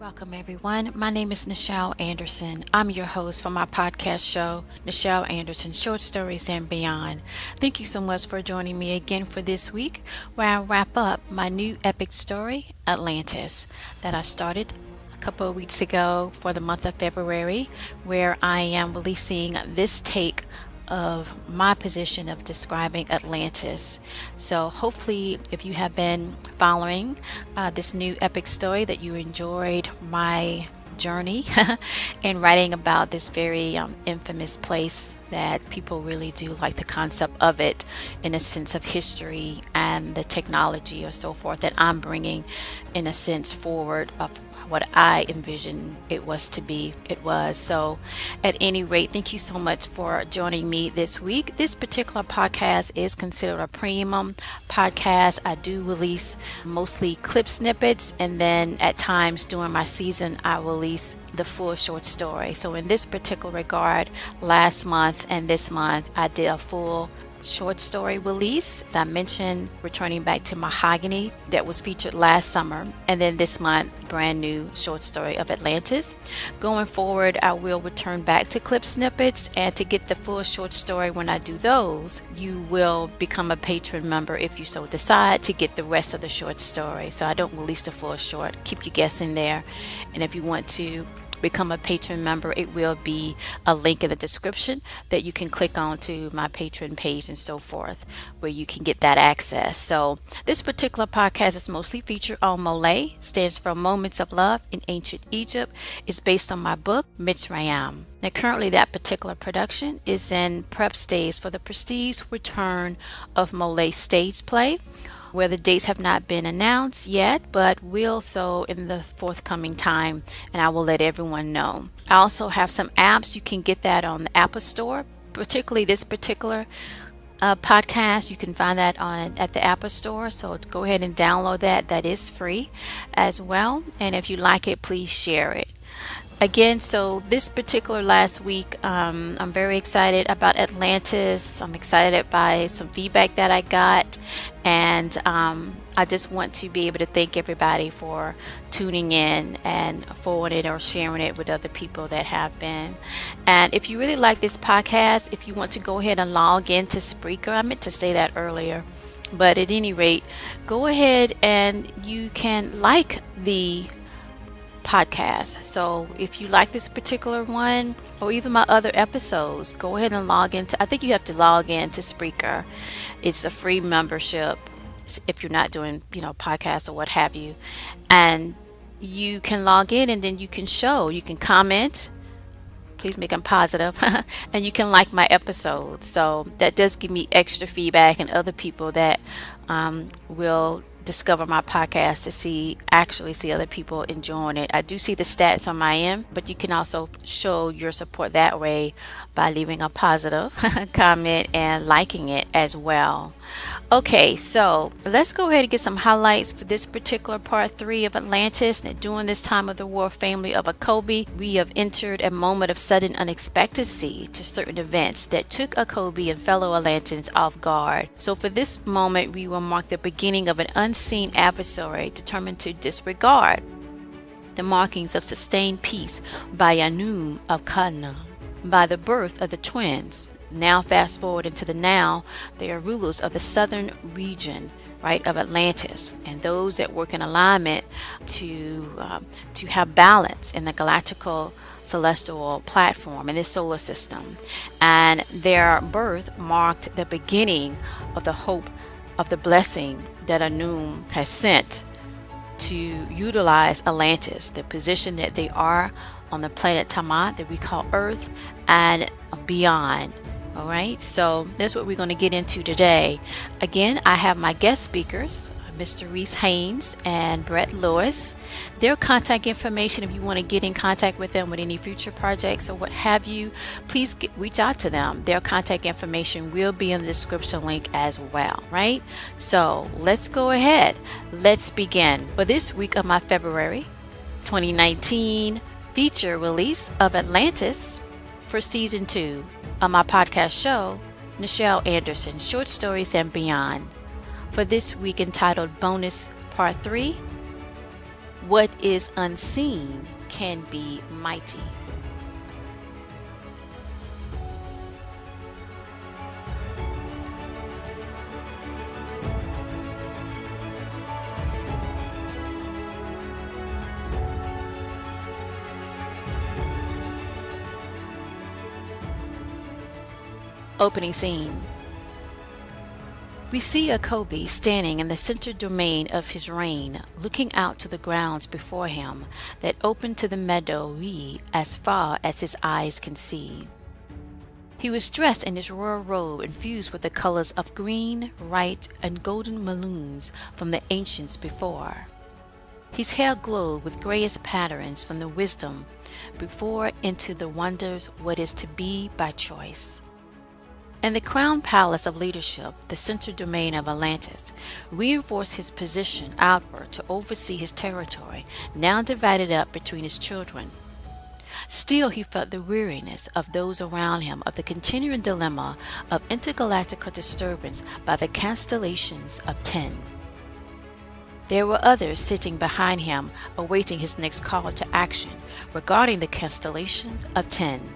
Welcome, everyone. My name is Nichel Anderson. I'm your host for my podcast show, Nichel Anderson Short Stories and Beyond. Thank you so much for joining me again for this week, where I wrap up my new epic story, Atlantis, that I started a couple of weeks ago for the month of February, where I am releasing this take of my position of describing Atlantis. So hopefully, if you have been following this new epic story, that you enjoyed my journey in writing about this very infamous place that people really do like the concept of it in a sense of history and the technology or so forth that I'm bringing in a sense forward of what I envisioned it was to be. It was. So at any rate, thank you so much for joining me this week. This particular podcast is considered a premium podcast. I do release mostly clip snippets, and then at times during my season I release the full short story. So in this particular regard, last month and this month I did a full short story release. As I mentioned, returning back to Mahogany that was featured last summer, and then this month, brand new short story of Atlantis. Going forward, I will return back to clip snippets, and to get the full short story when I do those, you will become a patron member if you so decide to get the rest of the short story. So I don't release the full short, keep you guessing there. And if you want to become a patron member, it will be a link in the description that you can click on to my patron page and so forth, where you can get that access. So this particular podcast is mostly featured on Mole, stands for Moments of Love in Ancient Egypt. It's based on my book, Mitzrayim. Now currently that particular production is in prep stage for the prestige return of Mole stage play, where the dates have not been announced yet, but will so in the forthcoming time, and I will let everyone know. I also have some apps. You can get that on the Apple Store, particularly this particular podcast. You can find that at the Apple Store, so go ahead and download that. That is free as well, and if you like it, please share it. Again, so this particular last week, I'm very excited about Atlantis. I'm excited by some feedback that I got, and I just want to be able to thank everybody for tuning in and forwarding it or sharing it with other people that have been. And if you really like this podcast, if you want to go ahead and log into Spreaker, I meant to say that earlier, but at any rate, go ahead and you can like the podcast. So if you like this particular one or even my other episodes, go ahead and log into, I think you have to log in to Spreaker. It's a free membership if you're not doing, podcasts or what have you. And you can log in, and then you can comment. Please make them positive. And you can like my episodes. So that does give me extra feedback, and other people that will discover my podcast to actually see other people enjoying it. I do see the stats on my end, but you can also show your support that way by leaving a positive comment and liking it as well. Okay, so let's go ahead and get some highlights for this particular part 3 of Atlantis. Now, during this time of the war family of Acobi, we have entered a moment of sudden unexpectancy to certain events that took Acobi and fellow Atlanteans off guard. So for this moment, we will mark the beginning of an unseen adversary determined to disregard the markings of sustained peace by anew of Kana, by the birth of the twins. Now fast forward into the now, they are rulers of the southern region, right, of Atlantis, and those that work in alignment to have balance in the galactical celestial platform in this solar system. And their birth marked the beginning of the hope of the blessing that Anew has sent to utilize Atlantis, the position that they are on the planet Tamat that we call Earth and beyond. All right, so that's what we're going to get into today. Again, I have my guest speakers, Mr. Reese Haynes and Brett Lewis. Their contact information, if you want to get in contact with them with any future projects or what have you, please reach out to them. Their contact information will be in the description link as well, right? So let's go ahead. Let's begin. For this week of my February 2019 feature release of Atlantis for season 2 of my podcast show, Nichel Anderson Short Stories and Beyond. For this week entitled Bonus Part 3, What is unseen can be mighty. Opening scene. We see Acobi standing in the center domain of his reign, looking out to the grounds before him that open to the meadow as far as his eyes can see. He was dressed in his royal robe infused with the colors of green, white, and golden maroons from the ancients before. His hair glowed with grayish patterns from the wisdom before into the wonders what is to be by choice. In the crown palace of leadership, the central domain of Atlantis, reinforced his position outward to oversee his territory, now divided up between his children. Still, he felt the weariness of those around him of the continuing dilemma of intergalactic disturbance by the constellations of 10. There were others sitting behind him, awaiting his next call to action regarding the constellations of 10.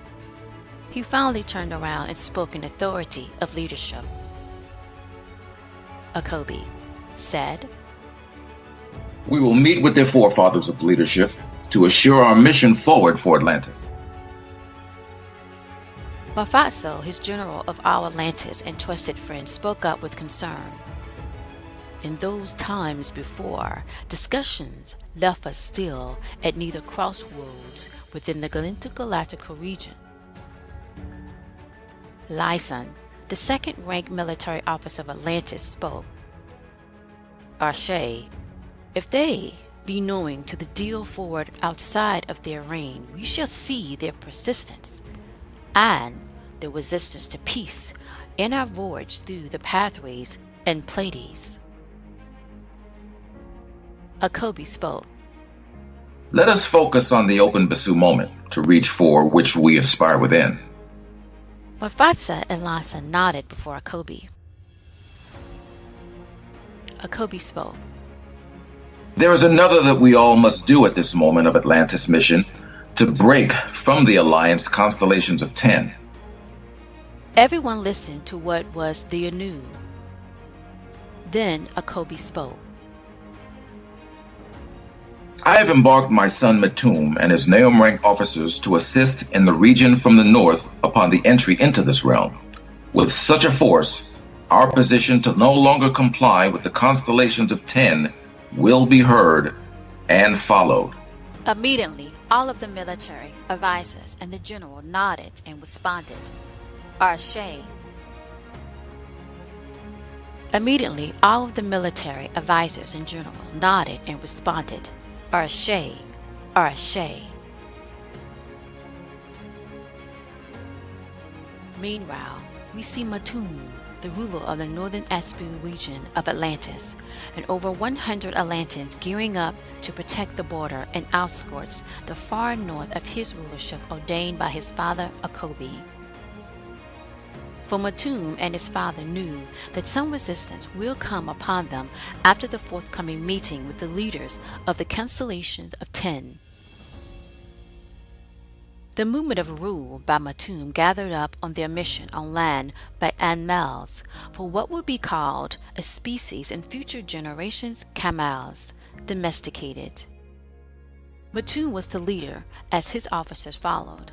He finally turned around and spoke in authority of leadership. Acobi said, "We will meet with their forefathers of leadership to assure our mission forward for Atlantis." Mafazzo, his general of all Atlantis and trusted friend, spoke up with concern. In those times before, discussions left us still at neither crossroads within the intergalactic region. Lyson, the second-ranked military officer of Atlantis, spoke. Arche, if they be knowing to the deal forward outside of their reign, we shall see their persistence and their resistance to peace in our voyage through the pathways and Pleiades. Acobi spoke. Let us focus on the open Basu moment to reach for which we aspire within. Mafazzo and Lyson nodded before Acobi. Acobi spoke. There is another that we all must do at this moment of Atlantis mission, to break from the alliance constellations of 10. Everyone listened to what was the anew. Then Acobi spoke. I have embarked my son Metum and his Neom-rank officers to assist in the region from the north upon the entry into this realm. With such a force, our position to no longer comply with the constellations of 10 will be heard and followed. Immediately, all of the military advisors and the general nodded and responded. Arche. Immediately, all of the military advisors and generals nodded and responded. Arche, Arche. Meanwhile, we see Metum, the ruler of the northern Aspu region of Atlantis, and over 100 Atlanteans gearing up to protect the border and outskirts the far north of his rulership ordained by his father Acobi. For Metum and his father knew that some resistance will come upon them after the forthcoming meeting with the leaders of the constellations of 10. The movement of rule by Metum gathered up on their mission on land by animals for what would be called a species in future generations camels, domesticated. Metum was the leader as his officers followed,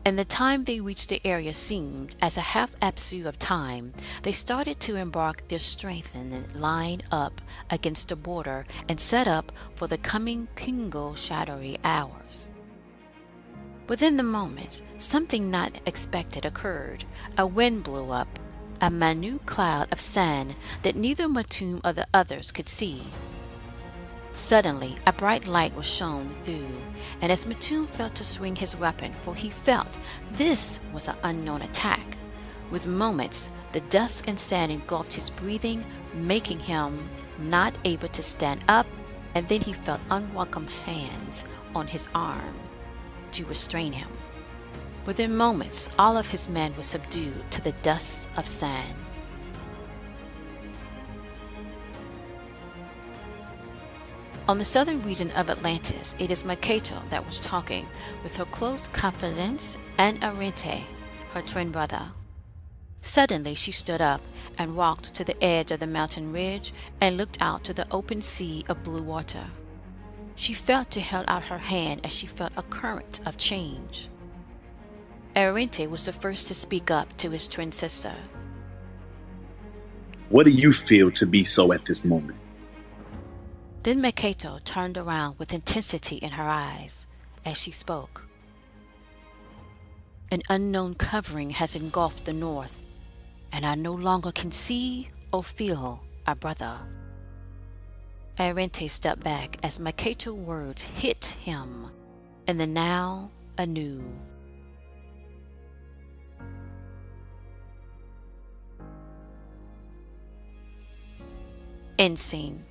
and the time they reached the area seemed as a half-apsu of time. They started to embark their strengthened line up against the border and set up for the coming Kingo shadowy hours. Within the moments, something not expected occurred. A wind blew up, a minute cloud of sand that neither Metum or the others could see. Suddenly, a bright light was shone through, and as Metum felt to swing his weapon, for he felt this was an unknown attack. With moments, the dust and sand engulfed his breathing, making him not able to stand up, and then he felt unwelcome hands on his arm to restrain him. Within moments, all of his men were subdued to the dust of sand. On the southern region of Atlantis, it is Makato that was talking with her close confidant and Arinte, her twin brother. Suddenly she stood up and walked to the edge of the mountain ridge and looked out to the open sea of blue water. She felt to held out her hand as she felt a current of change. Arinte was the first to speak up to his twin sister. What do you feel to be so at this moment? Then Makato turned around with intensity in her eyes as she spoke. An unknown covering has engulfed the north, and I no longer can see or feel our brother. Arinte stepped back as Makato's words hit him in the now anew. End scene.